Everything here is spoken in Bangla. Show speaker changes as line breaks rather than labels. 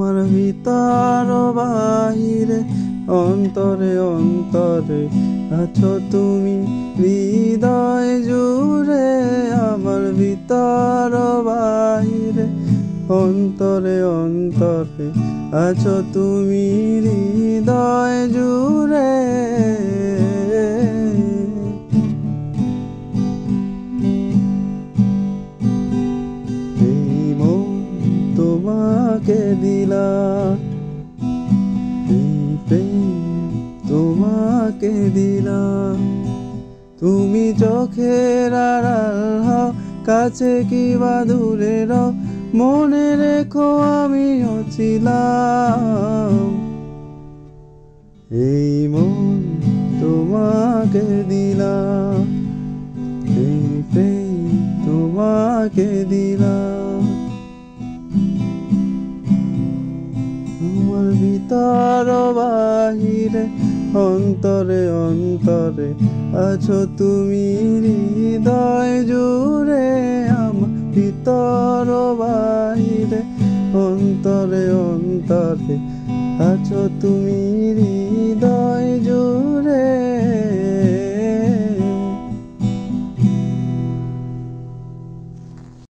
আমার ভিতর বাহিরে অন্তরে অন্তরে আছো তুমি হৃদয় জুড়ে। আমার ভিতর বাহিরে অন্তরে অন্তরে আছো তুমি হৃদয় জুড়ে। এই মন তোমাকে দিলাম, এই প্রেম তোমাকে দিলাম। তুমি চোখের আড়াল হও, কাছে কিবা দূরে রও, মনে রেখো আমিও ছিলাম। এই মন তোমাকে দিলাম, এই প্রেম তোমাকে দিলাম। আমার ভিতর বাহিরে অন্তরে অন্তরে আছো তুমি হৃদয় জুড়ে। আমার ভিতর বাহিরে অন্তরে অন্তরে আছো তুমি হৃদয়